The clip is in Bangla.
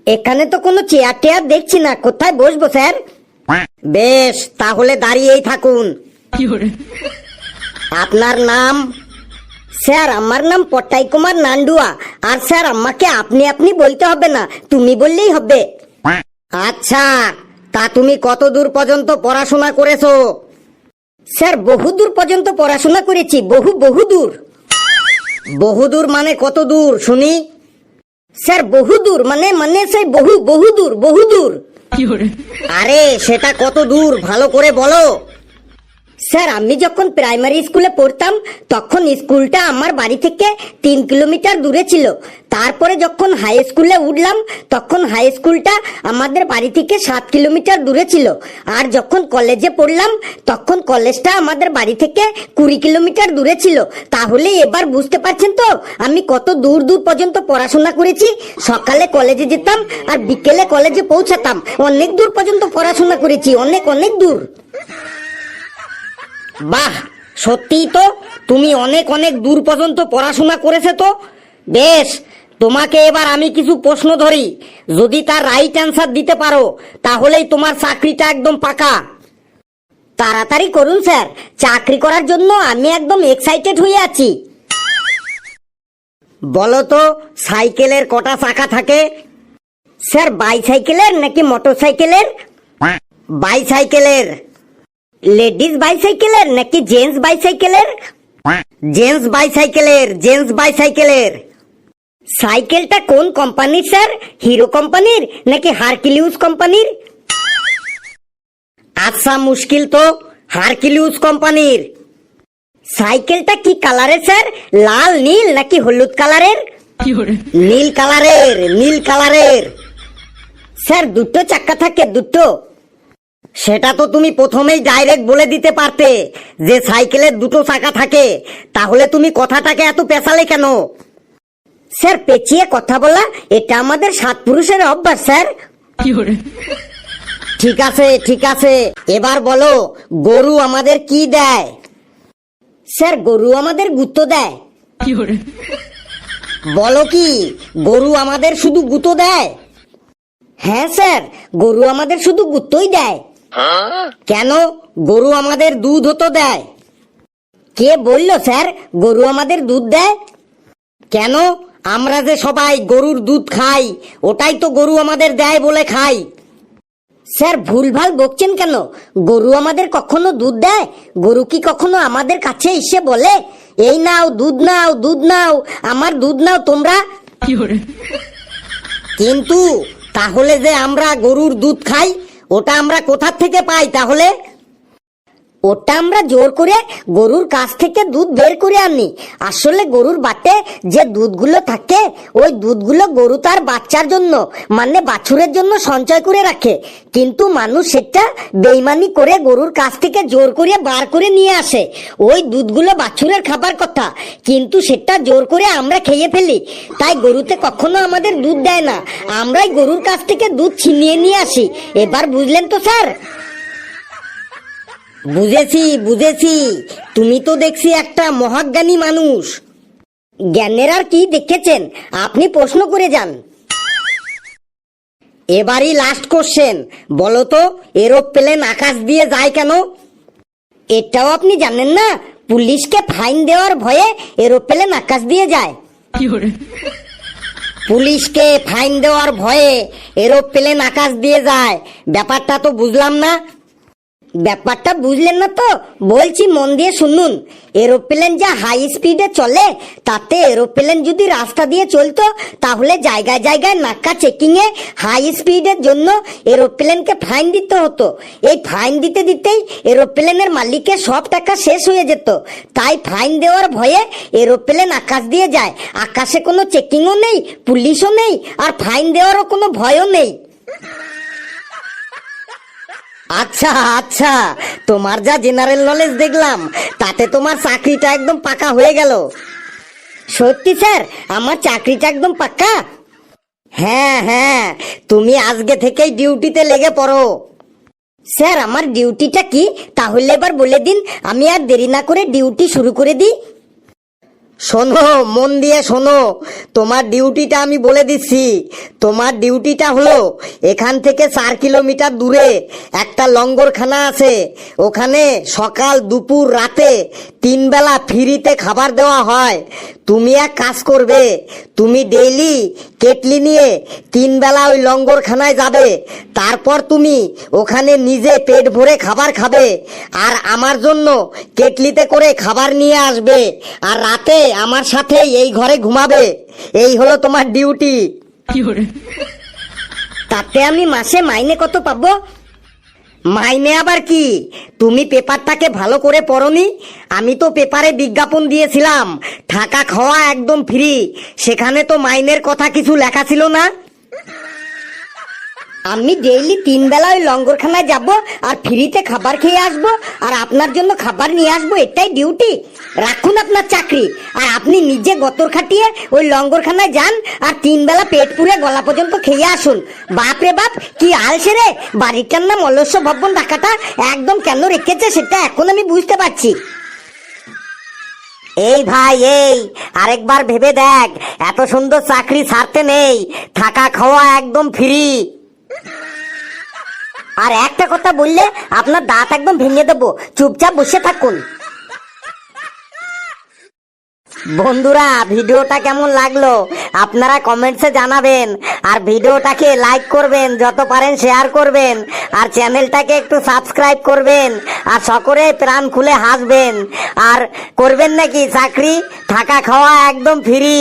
এখানে তো কোনো চেয়ার টেয়ার দেখছি না, কোথায় বসবো স্যার? বেশ, তাহলে দাঁড়িয়েই থাকুন। আপনার নাম? স্যার আমার নাম পট্টাই কুমার নান্ডুয়া। আর স্যার আমাকে আপনি আপনি বলতে হবে না, তুমি বললেই হবে। আচ্ছা, তা তুমি কত দূর পর্যন্ত পড়াশোনা করেছো? স্যার বহু দূর পর্যন্ত পড়াশোনা করেছি, বহুদূর। বহুদূর মানে কত দূর শুনি? স্যার বহুদূর মানে সেই বহুদূর। আরে সেটা কত দূর ভালো করে বলো। স্যার আমি যখন প্রাইমারি স্কুলে পড়তাম তখন স্কুলটা আমার বাড়ি থেকে 3 কিলোমিটার দূরে ছিল। তারপরে যখন হাই স্কুলে উঠলাম তখন হাই স্কুলটা আমাদের বাড়ি থেকে 7 কিলোমিটার দূরে ছিল। আর যখন কলেজে পড়লাম তখন কলেজটা আমাদের বাড়ি থেকে 20 কিলোমিটার দূরে ছিল। তাহলে এবার বুঝতে পারছেন তো আমি কত দূর পর্যন্ত পড়াশোনা করেছি। সকালে কলেজে যেতাম আর বিকেলে কলেজে পৌঁছাতাম। অনেক দূর পর্যন্ত পড়াশোনা করেছি, অনেক দূর। বাহ, সত্যিই তো তুমি অনেক দূর পর্যন্ত পড়াশোনা করেছে তো। বেশ, তোমাকে এবার আমি কিছু প্রশ্ন ধরি, যদি তার রাইট অ্যান্সার দিতে পারো তাহলেই তোমার চাকরিটা একদম পাকা। তাড়াতাড়ি করুন স্যার, চাকরি করার জন্য আমি একদম এক্সাইটেড হয়ে আছি। বলো তো সাইকেলের কটা চাকা থাকে? স্যার বাইসাইকেলের নাকি মোটরসাইকেলের? বাইসাইকেলের। লেডিস বাইসাইকেলের নাকি জেন্টস বাইসাইকেলের? জেন্টস বাইসাইকেলের। সাইকেলটা কোন কোম্পানির স্যার? হিরো কোম্পানির নাকি হারকিউলিস কোম্পানির? আচ্ছা মুশকিল তো, হারকিউলিস কোম্পানির। সাইকেলটা কি কালারের স্যার? লাল, নীল নাকি হলুদ কালারের? নীল কালারের। স্যার দুটো চাকা থাকে, দুটো? সেটা তো তুমি প্রথমেই ডাইরেক্ট বলে দিতে পারতে যে সাইকেলের দুটো চাকা থাকে, তাহলে তুমি কথাটাকে এত পেছালে কেন? স্যার পেঁচিয়ে কথা বলা এটা আমাদের 7 পুরুষের অভ্যাস স্যার। ঠিক আছে, এবার বলো গরু আমাদের কি দেয়? স্যার গরু আমাদের গুঁতো দেয়। বলো কি গরু আমাদের শুধু গুঁতো দেয়? হ্যাঁ স্যার, গরু আমাদের শুধু গুঁতোই দেয়। কেন, গরু আমাদের দুধও তো দেয়। কে বললো স্যার গরু আমাদের দুধ দেয়? কেন, আমরা যে সবাই গরুর দুধ খাই, ওটাই তো গরু আমাদের দেয় বলে খাই। স্যার ভুলভাল বকছেন কেন? গরু আমাদের কখনো দুধ দেয়? গরু কি কখনো আমাদের কাছে এসে বলে এই নাও দুধ নাও, আমার দুধ নাও তোমরা? কিন্তু তাহলে যে আমরা গরুর দুধ খাই, ওটা আমরা কোথা থেকে পাই তাহলে? ওটা আমরা জোর করে গরুর কাছ থেকে দুধ বের করে আনি। আসলে গরুর বাটে যে দুধগুলো থাকে, ওই দুধগুলো গরু তার বাচ্চার জন্য মানে বাছুরের জন্য সঞ্চয় করে রাখে। কিন্তু মানুষ সেটা বেইমানি করে গরুর কাছ থেকে জোর করে বার করে নিয়ে আসে। ওই দুধগুলো বাছুরের খাবার কথা, কিন্তু সেটা জোর করে আমরা খেয়ে ফেলি। তাই গরুতে কখনো আমাদের দুধ দেয় না, আমরাই গরুর কাছ থেকে দুধ ছিনিয়ে নিয়ে আসি। এবার বুঝলেন তো স্যার? বুঝেছি, তুমি তো দেখছি একটা মহাজ্ঞানী মানুষ। জ্ঞানের আর কি দেখেছেন, আপনি প্রশ্ন করে যান। এবারই লাস্ট কোশ্চেন, বলো তো এরোপ্লেন আকাশ দিয়ে যায় কেন? এটাও আপনি জানেন না? পুলিশকে ফাইন দেওয়ার ভয়ে এরোপ্লেন আকাশ দিয়ে যায়। পুলিশকে ফাইন দেওয়ার ভয়ে এরোপ্লেন আকাশ দিয়ে যায়, ব্যাপারটা তো বুঝলাম না। ব্যাপারটা বুঝলেন না তো? বলছি মন দিয়ে শুনুন। এরোপ্লেন যা হাই স্পিডে চলে, তাতে এরোপ্লেন যদি রাস্তা দিয়ে চলতো তাহলে জায়গায় নাকা চেকিং এ হাই স্পিডের জন্য এরোপ্লেনকে ফাইন দিতে হতো। এই ফাইন দিতেই এরোপ্লেনের মালিকের সব টাকা শেষ হয়ে যেত। তাই ফাইন দেওয়ার ভয়ে এরোপ্লেন আকাশ দিয়ে যায়। আকাশে কোনো চেকিংও নেই, পুলিশও নেই, আর ফাইন দেওয়ারও কোনো ভয়ও নেই। আচ্ছা, তোমার যা জেনারেল নলেজ দেখলাম, তাতে তোমার চাকরিটা একদম পাকা হয়ে গেল। সত্যি স্যার আমার চাকরিটা একদম পাক্কা? হ্যাঁ, তুমি আজকে থেকেই ডিউটিতে লেগে পড়ো। স্যার আমার ডিউটিটা কি তাহলে এবার বলে দিন, আমি আর দেরি না করে ডিউটি শুরু করে দিই। শোনো, মন দিয়ে শোনো, তোমার ডিউটিটা আমি বলে দিচ্ছি। তোমার ডিউটিটা হলো এখান থেকে 4 কিলোমিটার দূরে একটা লঙ্গরখানা আছে, ওখানে সকাল দুপুর রাতে 3 বেলা ফ্রিতে খাবার দেওয়া হয়। তুমি এক কাজ করবে, তুমি ডেইলি কেটলি নিয়ে 3 বেলা ওই লঙ্গরখানায় যাবে, তারপর তুমি ওখানে নিজে পেট ভরে খাবার খাবে, আর আমার জন্য কেটলিতে করে খাবার নিয়ে আসবে, আর রাতে আমার সাথে এই ঘরে ঘুমাবে। এই হলো তোমার ডিউটি। তাতে আমি মাসে মাইনে কত পাবো? মাইনে আবার কি? তুমি পেপারটাকে ভালো করে পড়োনি? আমি তো পেপারে বিজ্ঞাপন দিয়েছিলাম থাকা খাওয়া একদম ফ্রি, সেখানে তো মাইনের কথা কিছু লেখা ছিল না। আমি ডেইলি 3 বেলা ওই লঙ্গরখানায় যাব আর ফ্রিতে খাবার খেয়ে আসবো, আর আপনার জন্য খাবার নিয়ে আসবো, এটাই ডিউটি? রাখুন আপনার চাকরি, আর আপনি নিজে গতর খাটিয়ে ওই লঙ্গরখানায় যান আর 3 বেলা পেট পুরে গলা পর্যন্ত খেয়ে আসুন। বাপ রে বাপ, কি আলসে রে! বাড়িটার নাম মল্লস্য ভবন ঢাকাটা একদম কেন রেখেছে সেটা এখন আমি বুঝতে পারছি। এই ভাই, এই আরেকবার ভেবে দেখ, এত সুন্দর চাকরি ছাড়তে নেই, থাকা খাওয়া একদম ফ্রি। আর একটা কথা বললে আপনার দাঁত একদম ভেঙে দেবো, চুপচাপ বসে থাকুন। বন্ধুরা, ভিডিওটা কেমন লাগলো আপনারা কমেন্টসে জানাবেন, আর ভিডিওটাকে লাইক করবেন, যত পারেন শেয়ার করবেন, আর চ্যানেলটাকে একটু সাবস্ক্রাইব করবেন, আর সকলে প্রাণ খুলে হাসবেন। আর করবেন নাকি চাকরি, থাকা খাওয়া একদম ফ্রি।